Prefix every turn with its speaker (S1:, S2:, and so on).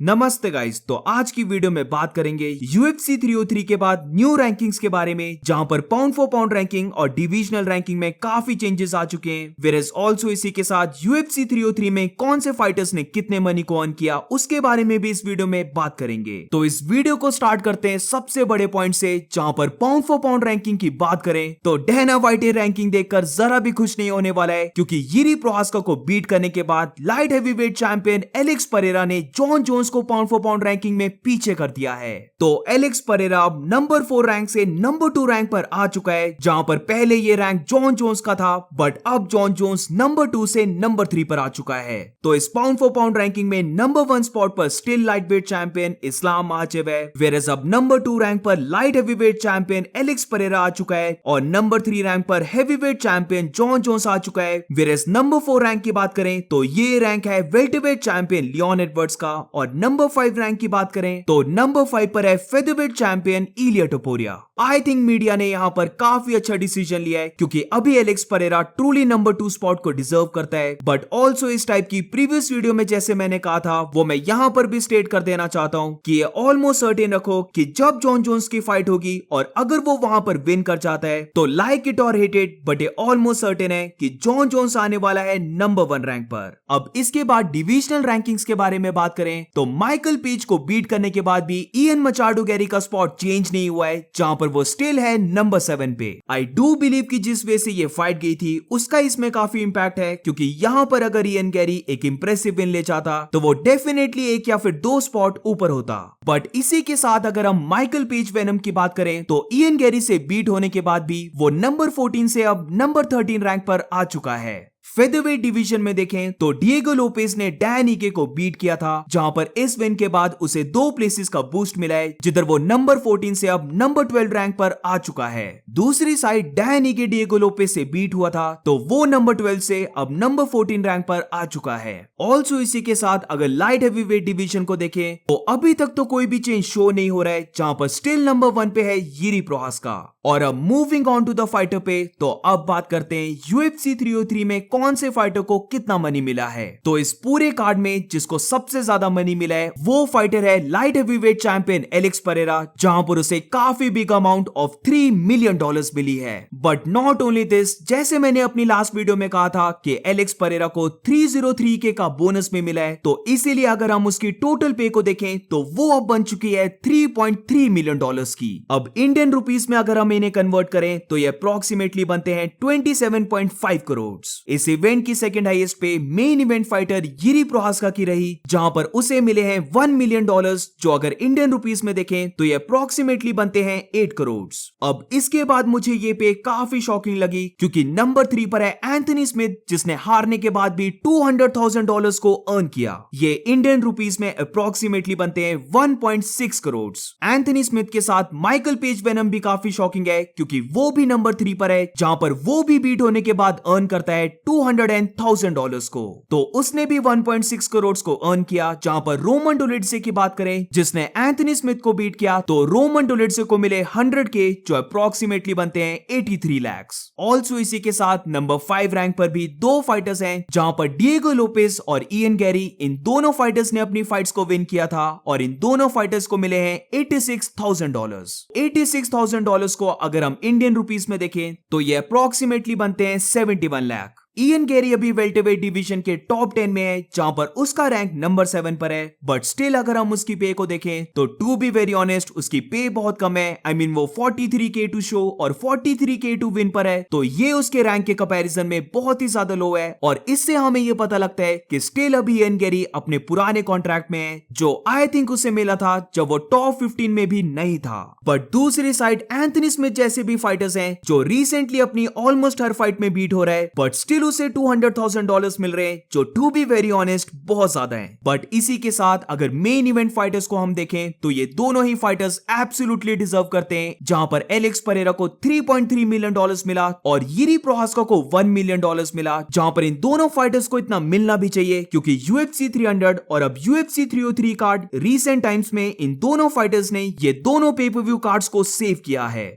S1: नमस्ते गाइस। तो आज की वीडियो में बात करेंगे UFC 303 के बाद न्यू रैंकिंग्स के बारे में, जहां पर पाउंड फॉर पाउंड रैंकिंग और डिविजनल रैंकिंग में काफी चेंजेस आ चुके हैं। वेयरएज ऑल्सो इसी के साथ UFC 303 में कौन से फाइटर्स ने कितने मनी को अर्न किया उसके बारे में भी इस वीडियो में बात करेंगे। तो इस वीडियो को स्टार्ट करते हैं सबसे बड़े पॉइंट से, जहां पर पाउंड फॉर पाउंड रैंकिंग की बात करें तो डैना व्हाइट रैंकिंग देखकर जरा भी खुश नहीं होने वाला है, क्योंकि यिरी प्रोहास्का को बीट करने के बाद light heavyweight champion Alex Perera ने जॉन जोन्स को पाउंड फॉर पाउंड रैंकिंग में पीछे कर दिया है। तो एलेक्स परेरा अब नंबर 4 रैंक से नंबर 2 रैंक पर आ चुका है, जहां पर पहले ये रैंक जॉन जोन्स का था, बट अब जॉन जोन्स नंबर 2 से नंबर 3 पर आ चुका है। तो इस पाउंड फॉर पाउंड रैंकिंग में नंबर 1 स्पॉट पर still lightweight champion Islam Makhachev है, वेयरएज अब नंबर 2 रैंक पर light heavyweight champion Alex Pereira आ चुका है और नंबर 3 रैंक पर हैवीवेट चैंपियन जॉन जोन्स आ चुका है। वेयरएज नंबर 4 रैंक की बात करें तो ये रैंक है वेल्टरवेट चैंपियन लियोन एडवर्ड्स का, और नंबर 5 रैंक की बात करें तो नंबर 5 पर है featherweight champion Iliya टोपुरिया। I think media ने यहां पर काफी अच्छा डिसीजन लिया है, क्योंकि अभी Alex Pereira truly number 2 spot को डिजर्व करता है। बट ऑल्सो इस टाइप की प्रीवियस वीडियो में जैसे मैंने कहा था, वो मैं यहां पर भी स्टेट कर देना चाहता हूं कि ये ऑलमोस्ट सर्टेन रखो कि जब जॉन जोन्स की फाइट होगी और अगर वो वहां पर विन कर जाता है तो लाइक इट और हेट इट, बट ये ऑलमोस्ट सर्टेन है कि जॉन जोन्स आने वाला है नंबर 1 रैंक पर। अब इसके बाद डिविजनल रैंकिंग्स के बारे में बात करें तो माइकल पेज को बीट करने के बाद भी इयन मचाडो गैरी का स्पॉट चेंज नहीं हुआ है, जहां पर वो स्टिल है नंबर 7 पे। आई डू बिलीव कि जिस वे से ये फाइट गई थी उसका इसमें काफी इंपैक्ट है, क्योंकि यहां पर अगर इयन गैरी एक इंप्रेसिव विन ले जाता तो वो डेफिनेटली 1 या फिर 2 स्पॉट ऊपर होता। बट इसी के साथ अगर हम माइकल पेज वेनम की बात करें तो इयन गैरी से बीट होने के बाद भी वो नंबर 14 से अब नंबर 13 रैंक पर आ चुका है। फेदरवेट डिवीजन में देखें तो डिएगो लोपेज ने डैन ईगे को बीट किया था, जहां पर इस विन के बाद उसे 2 प्लेसेस का बूस्ट मिला है, जिधर वो नंबर 14 से अब नंबर 12 रैंक पर आ चुका है। दूसरी साइड डैन ईगे डिएगो लोपेज से बीट हुआ था, तो वो नंबर 12 से अब नंबर 14 रैंक पर आ चुका है। ऑल्सो इसी के साथ अगर लाइट हैवीवेट डिवीजन को देखें तो अभी तक तो कोई भी चेंज शो नहीं हो रहा है, जहां पर स्टिल नंबर 1 पे है यिरी प्रोहास्का। और अब moving on to the fighter पे, तो अब बात करते हैं UFC 303 में कौन से फाइटर को कितना मनी मिला है। तो इस पूरे कार्ड में जिसको सबसे ज्यादा मनी मिला है वो फाइटर है light heavyweight champion Alex Perera, जहां पर उसे काफी बिग अमाउंट ऑफ $3 मिलियन मिली है। बट नॉट ओनली दिस, जैसे मैंने अपनी लास्ट वीडियो में कहा था कि एलेक्स परेरा को 303K का बोनस में मिला है, तो इसीलिए अगर हम उसकी टोटल पे को देखें तो वो अब बन चुकी है $3.3 मिलियन की। अब इंडियन रुपीस में अगर हम इन्हें कन्वर्ट करें तो ये अप्रोक्सीमेटली बनते हैं 27.5 करोड़। इस इवेंट की सेकंड हाईएस्ट पे मेन इवेंट फाइटर यिरी प्रोहास्का की रही, जहां पर उसे मिले हैं $1 मिलियन, जो अगर इंडियन रुपीस में देखें तो ये अप्रोक्सीमेटली बनते हैं 8 करोड़। अब इसके बाद मुझे ये पे काफी शॉकिंग लगी, क्योंकि नंबर 3 पर है एंथनी स्मिथ, जिसने हारने के बाद भी $200,000 को अर्न किया। ये इंडियन रुपीस में अप्रोक्सीमेटली बनते हैं 1.6 करोड़। एंथनी स्मिथ के साथ माइकल पेज वेनम भी काफी शॉकिंग है, क्योंकि वो भी नंबर 3 पर है, जहां पर वो भी बीट होने के बाद अर्न करता है $200,000 को। तो उसने भी 1.6 करोड़ को अर्न किया। जहां पर रोमन डोलिडसे की बात करें, जिसने एंथनी स्मिथ को बीट किया, तो रोमन डोलिडसे को मिले 100K, जो अप्रोक्सीमेटली बनते हैं 83 लाख। ऑल्सो इसी के साथ नंबर 5 रैंक पर भी 2 फाइटर्स हैं, जहां पर डिएगो लोपेज और इयन गैरी, इन दोनों फाइटर्स ने अपनी फाइट्स को विन किया था, और इन दोनों फाइटर्स को मिले हैं $86,000। $86,000 को अगर हम इंडियन रुपीस में देखें तो ये अप्रोक्सीमेटली बनते हैं 71 लाख। इयन गैरी अभी वेल्टरवेट डिवीजन के टॉप 10 में है, जहां पर उसका रैंक नंबर 7 पर है, बट स्टिल अगर हम उसकी पे को देखें तो टू बी वेरी ऑनेस्ट उसकी पे बहुत कम है। आई मीन वो 43K टू शो और 43K टू विन पर है, तो ये उसके रैंक के कंपैरिजन में बहुत ही ज्यादा लो है। और इससे हमें ये पता लगता है कि स्टिल अभी इयन गैरी अपने पुराने कॉन्ट्रैक्ट में है, जो आई थिंक उसे मिला था जब वो टॉप 15 में भी नहीं था। बट दूसरी साइड एंथनी स्मिथ जैसे भी फाइटर्स हैं, जो रिसेंटली अपनी ऑलमोस्ट हर फाइट में बीट हो रहा है, बट स्टिल उसे $200,000 मिल रहे हैं, जो टू बी वेरी ऑनेस्ट बहुत ज्यादा है। बट इसी के साथ अगर मेन इवेंट फाइटर्स को हम देखें तो ये दोनों ही फाइटर्स एब्सोल्युटली डिजर्व करते हैं, जहां पर एलेक्स परेरा को $3.3 मिलियन मिला और यिरी प्रोहास्का को $1 मिलियन मिला, जहां पर इन दोनों फाइटर्स को इतना मिलना भी चाहिए, क्योंकि UFC 300 और अब UFC 303 कार्ड रिसेंट टाइम्स में इन दोनों फाइटर्स ने ये दोनों पे पर व्यू कार्ड्स को सेव किया है।